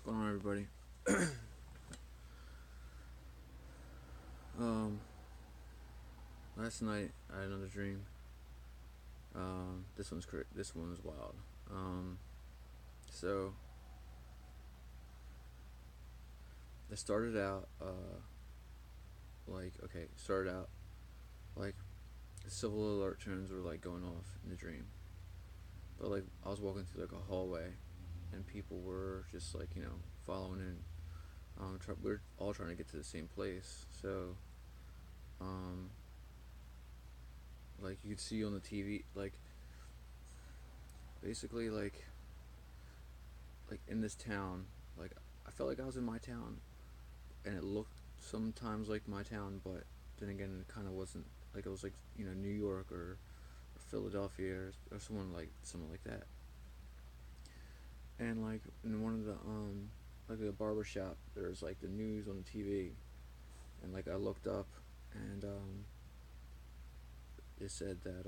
going on, everybody? um, Last night I had another dream. This one was wild. So it started out started out like civil alert tones were like going off in the dream, but like I was walking through like a hallway, and people were just like following in. We're all trying to get to the same place, so um, like you could see on the TV, like basically like in this town, like I felt like I was in my town, and it looked sometimes like my town, but then again, it kind of wasn't. Like it was like New York or Philadelphia or someone like that. And like in one of the like the barber shop, there's like the news on the TV, and like I looked up, and it said that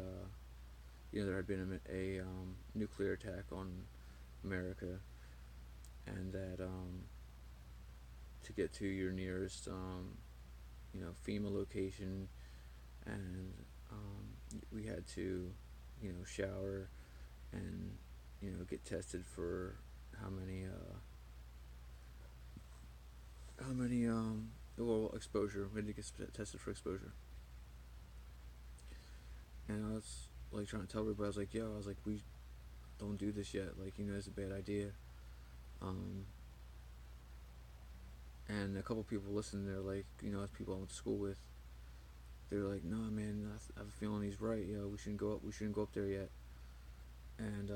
there had been a nuclear attack on America, and that to get to your nearest FEMA location, and we had to shower and get tested for how many well, exposure. We had to get tested for exposure, and I was like trying to tell everybody. I was like, yo, I was like, we don't do this yet. Like, it's a bad idea. Um, and a couple people listened. They're like, as people I went to school with, they were like, nah, man, I have a feeling he's right. We shouldn't go up. We shouldn't go up there yet. And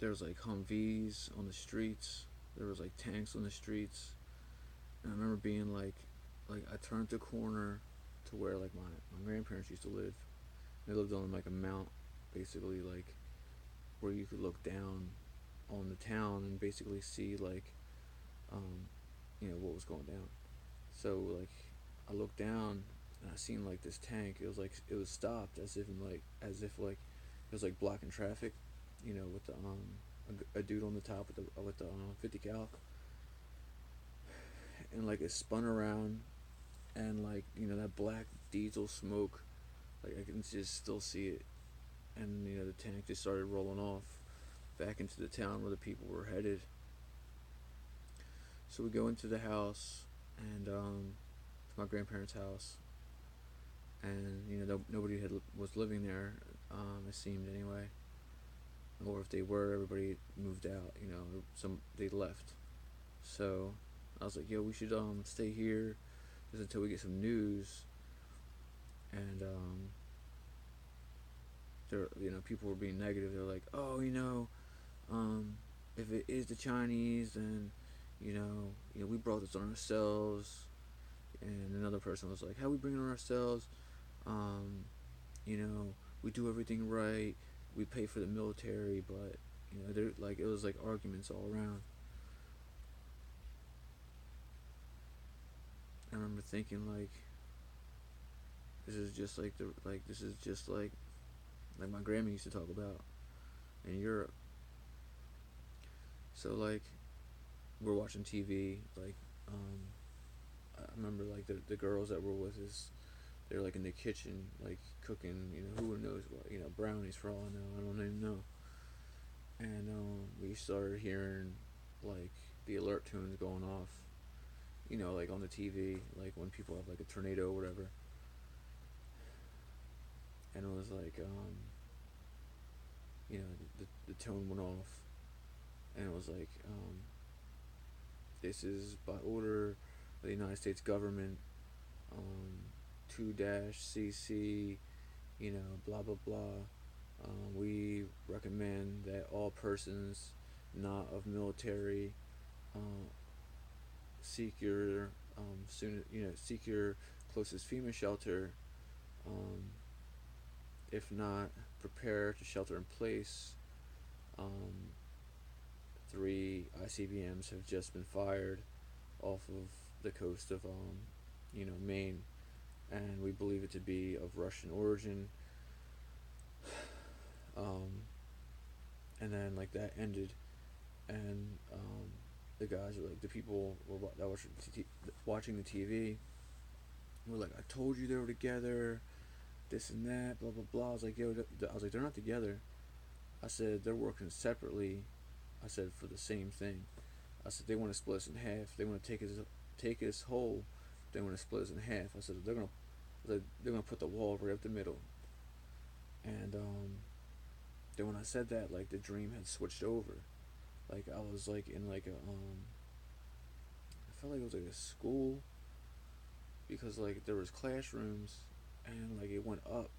there was like Humvees on the streets. There was like tanks on the streets. And I remember being like I turned the corner to where like my grandparents used to live. They lived on like a mount, basically, like where you could look down on the town and basically see like what was going down. So like I looked down and I seen like this tank. It was stopped as if it was like blocking traffic, with the a dude on the top with the 50 cal, and like it spun around, and like that black diesel smoke, like I can just still see it, and the tank just started rolling off back into the town where the people were headed. So we go into the house, and it's my grandparents' house, and nobody was living there. It seemed anyway, or if they were, everybody moved out. Some they left. So I was like, yo, we should stay here just until we get some news. And there, people were being negative. They're like, oh, um, if it is the Chinese, then we brought this on ourselves. And another person was like, how we bring it on ourselves? Um, we do everything right. We pay for the military, but there like it was like arguments all around. I remember thinking like, this is just like my grandma used to talk about in Europe. So like we're watching TV, like I remember like the girls that were with us, they're like in the kitchen, like cooking, who knows what, brownies for all I know, I don't even know. And we started hearing like the alert tunes going off, like on the TV, like when people have like a tornado or whatever. And it was like, the tone went off, and it was like, this is by order of the United States government, 2-CC, blah blah blah. We recommend that all persons not of military seek your seek your closest FEMA shelter. Um, if not, prepare to shelter in place. Um, 3 ICBMs have just been fired off of the coast of Maine, and we believe it to be of Russian origin. Um, and then like that ended, and the guys were like, the people that were watching the TV were like, I told you they were together, this and that, blah blah blah. I was like, yo, I was like, they're not together. I said they're working separately. I said for the same thing. I said they want to split us in half. They want to take us whole. They want to split us in half. I said they're gonna put the wall right up the middle. And then when I said that, like the dream had switched over. Like I was like in like a I felt like it was like a school, because like there was classrooms, and like it went up,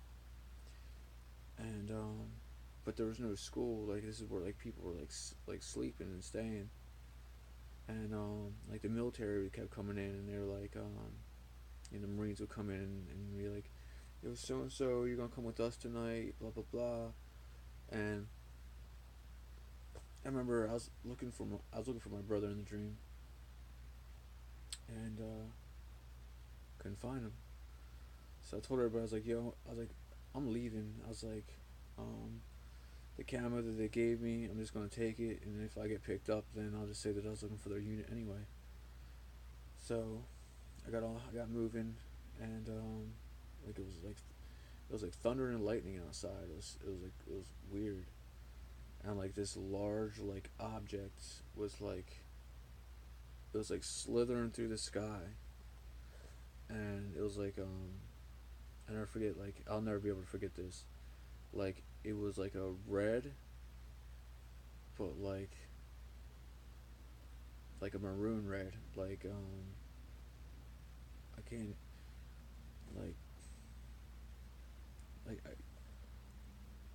and but there was no school. Like this is where like people were like sleeping and staying, and like the military kept coming in, and they were like the Marines would come in and be like, yo, so and so, you're gonna come with us tonight, blah blah blah. And I remember I was looking for my brother in the dream, and couldn't find him. So I told everybody, I was like, yo, I was like, I'm leaving. I was like, um, the camo that they gave me, I'm just gonna take it, and if I get picked up, then I'll just say that I was looking for their unit anyway. So I got moving, and like it was like thunder and lightning outside. It was weird, and like this large like object was like, it was like slithering through the sky, and it was like I never forget, like I'll never be able to forget this. Like it was like a red, but like a maroon red, like I can't, like like I,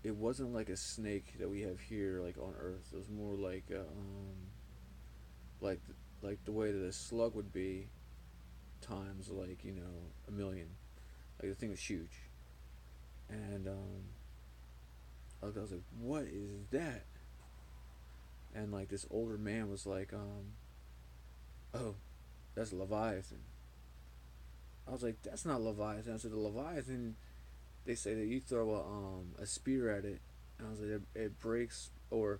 it wasn't like a snake that we have here like on Earth. It was more like like like the way that a slug would be, times like, you know, a million. Like the thing was huge, and I was like, what is that? And like this older man was like, oh, that's Leviathan. I was like, that's not Leviathan. I said, the Leviathan, they say that you throw a spear at it, and I was like, it breaks, or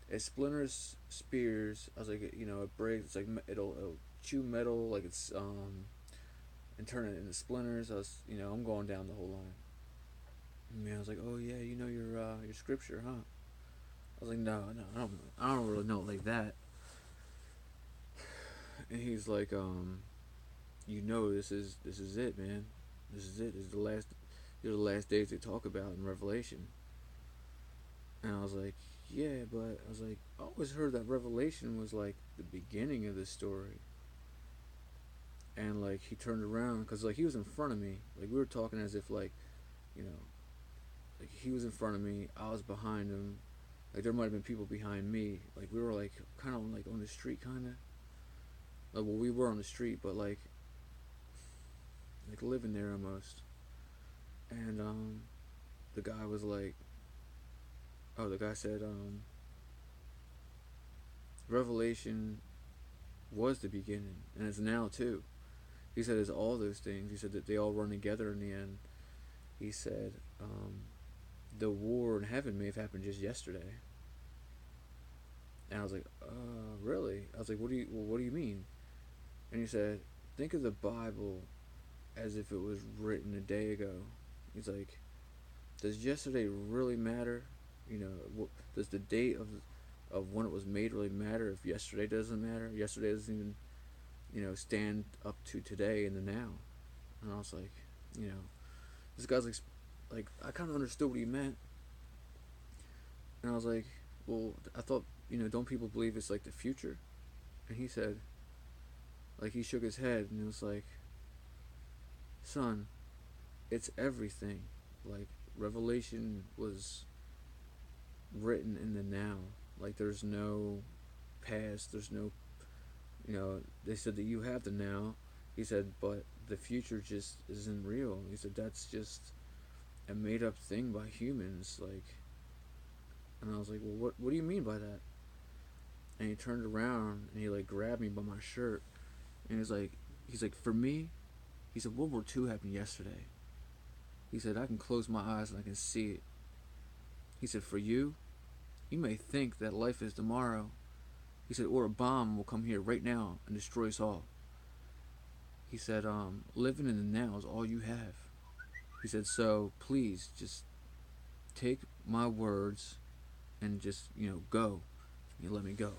it splinters spears. I was like, you know, it breaks. It's like it'll chew metal, like it's and turn it into splinters. I was, you know, I'm going down the whole line. And man, I was like, oh yeah, you know your scripture, huh? I was like, no, I don't really know it like that. And he's like, you know, this is it, man. This is it. This is the last. These are the last days they talk about in Revelation. And I was like, yeah, but I was like, I always heard that Revelation was like the beginning of the story. And like he turned around, because like he was in front of me. Like we were talking as if like, you know, like he was in front of me, I was behind him. Like there might have been people behind me. Like we were like kind of like on the street, kind of. Like well, we were on the street, but like living there almost. And the guy was like, oh, the guy said, Revelation was the beginning, and it's now too. He said it's all those things. He said that they all run together in the end. He said the war in heaven may have happened just yesterday. And I was like, really? I was like, what do you mean? And he said, think of the Bible as if it was written a day ago. He's like, does yesterday really matter? You know, does the date of when it was made really matter if yesterday doesn't matter? Yesterday doesn't even, you know, stand up to today and the now. And I was like, you know, this guy's like I kind of understood what he meant. And I was like, well, I thought, you know, don't people believe it's like the future? And he said, like he shook his head and it was like, son, it's everything. Like Revelation was written in the now. Like there's no past, there's no, you know, they said that you have the now. He said, but the future just isn't real. He said that's just a made up thing by humans. Like, and I was like, well, what do you mean by that? And he turned around and he like grabbed me by my shirt, and he's like, for me, he said World War II happened yesterday. He said I can close my eyes and I can see it. He said for you, you may think that life is tomorrow, He said, or a bomb will come here right now and destroy us all. He said, living in the now is all you have. He said, so please just take my words and just, go. You let me go.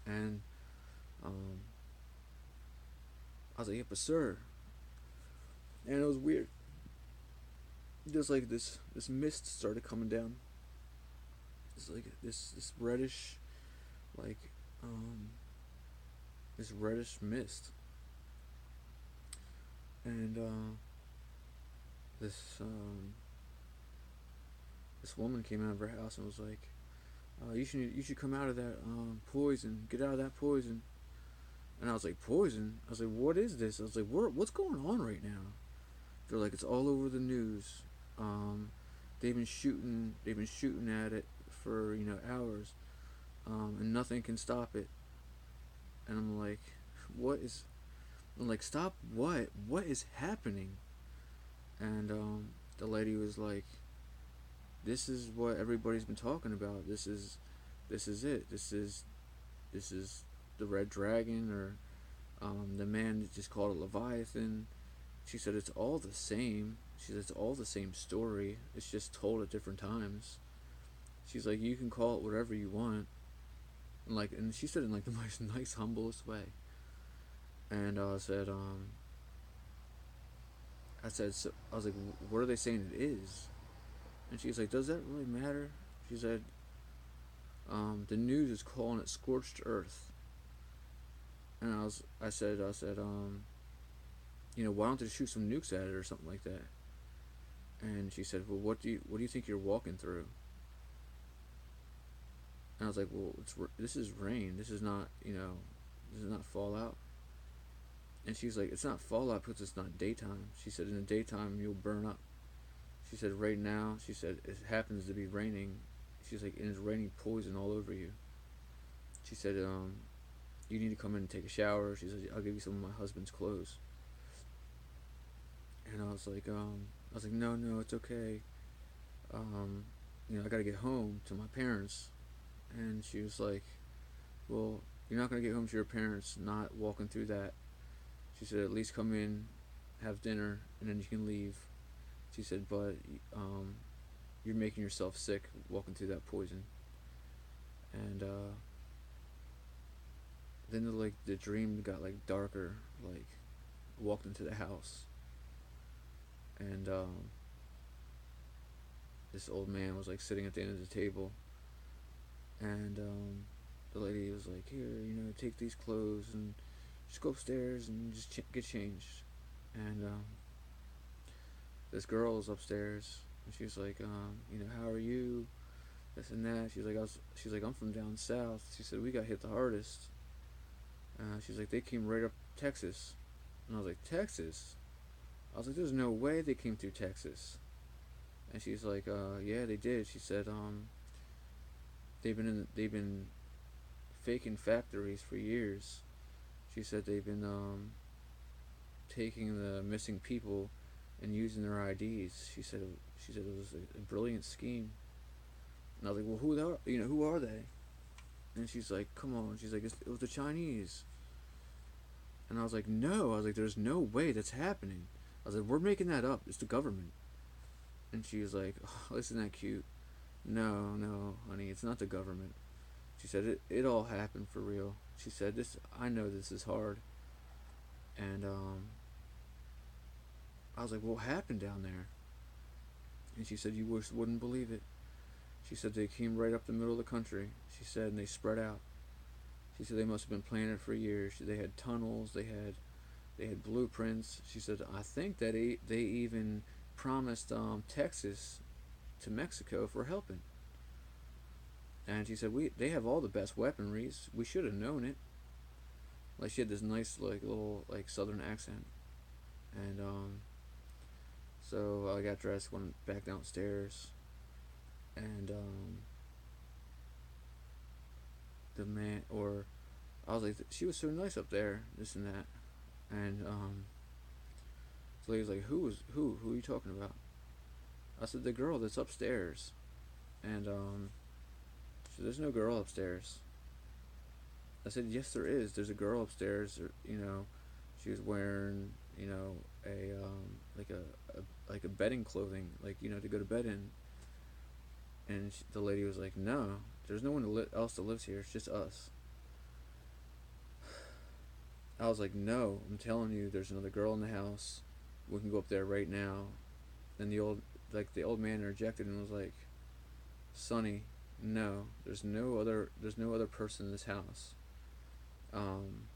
And I was like, yeah, but sir. And it was weird. Just like this mist started coming down. It's like this reddish, like, this reddish mist. And this this woman came out of her house and was like, you should come out of that poison. Get out of that poison. And I was like, poison? I was like, what is this? I was like, what's going on right now? They're like, it's all over the news. They've been shooting at it for hours, and nothing can stop it. And I'm like, what is? I'm like, stop what? What is happening? And the lady was like, this is what everybody's been talking about. This is it. This is the red dragon, or the man just called it Leviathan. She said it's all the same. She said it's all the same story. It's just told at different times. She's like, you can call it whatever you want. And she said it in like the most nice, humblest way. And I was like, what are they saying it is? And she's like, does that really matter? She said, the news is calling it scorched earth. And I said, why don't they shoot some nukes at it or something like that? And she said, well, what do you think you're walking through? And I was like, well, this is rain. This is not fallout. And she's like, it's not fallout because it's not daytime. She said, in the daytime you'll burn up. She said, right now, she said, it happens to be raining. She's like, and it's raining poison all over you. She said, you need to come in and take a shower. She said, I'll give you some of my husband's clothes. And I was like, no, it's okay. I gotta get home to my parents. And she was like, well, you're not gonna get home to your parents not walking through that. She said, at least come in, have dinner, and then you can leave. She said, but you're making yourself sick walking through that poison. And then the dream got like darker. Like, I walked into the house, and this old man was like sitting at the end of the table, and the lady was like, here, take these clothes and just go upstairs and just get changed. And this girl was upstairs, and she was like, how are you? This and that. She's like, I'm from down south. She said, we got hit the hardest. She's like, they came right up Texas. And I was like, Texas? I was like, there's no way they came through Texas. And she's like, yeah, they did. She said, they've been faking factories for years. She said they've been taking the missing people and using their IDs. She said it was a brilliant scheme. And I was like, well, who are they? And she's like, come on. She's like, it was the Chinese. And I was like, no. I was like, there's no way that's happening. I was like, we're making that up. It's the government. And she was like, oh, isn't that cute? No, honey, it's not the government. She said, it all happened for real. She said, I know this is hard. And I was like, what happened down there? And she said, you wouldn't believe it. She said they came right up the middle of the country. She said, and they spread out. She said they must have been planning it for years. They had tunnels. They had blueprints. She said, I think that they even promised Texas to Mexico for helping. And she said, they have all the best weaponries. We should have known it. Like, she had this nice little southern accent. And so I got dressed, went back downstairs, and the man, or I was like, she was so nice up there, this and that. And so he was like, who are you talking about? I said, the girl that's upstairs. And so there's no girl upstairs. I said, yes, there is. There's a girl upstairs. You know, she was wearing, you know, a like a bedding clothing, like, you know, to go to bed in. And the lady was like, no, there's no one else that lives here. It's just us. I was like, no, I'm telling you, there's another girl in the house. We can go up there right now. And the old man interjected and was like, Sonny, no, there's no other person in this house. Um,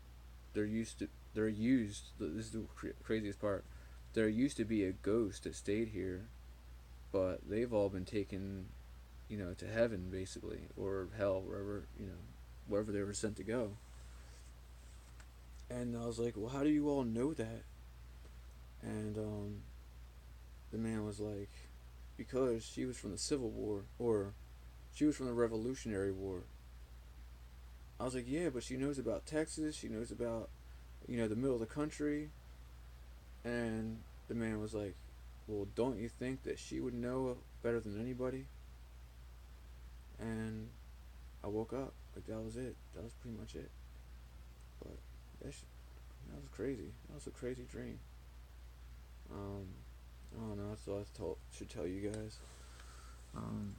there used. This is the craziest part. There used to be a ghost that stayed here, but they've all been taken, you know, to heaven basically, or hell, wherever they were sent to go. And I was like, well, how do you all know that? And the man was like, because she was from the Civil War, or she was from the Revolutionary War. I was like, yeah, but she knows about Texas. She knows about, you know, the middle of the country. And the man was like, well, don't you think that she would know better than anybody? And I woke up. Like, that was it. That was pretty much it. But that was crazy. That was a crazy dream. Um, I don't know. That's all should tell you guys. Um,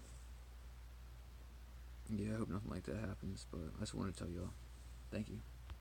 yeah, I hope nothing like that happens. But I just wanted to tell y'all. Thank you.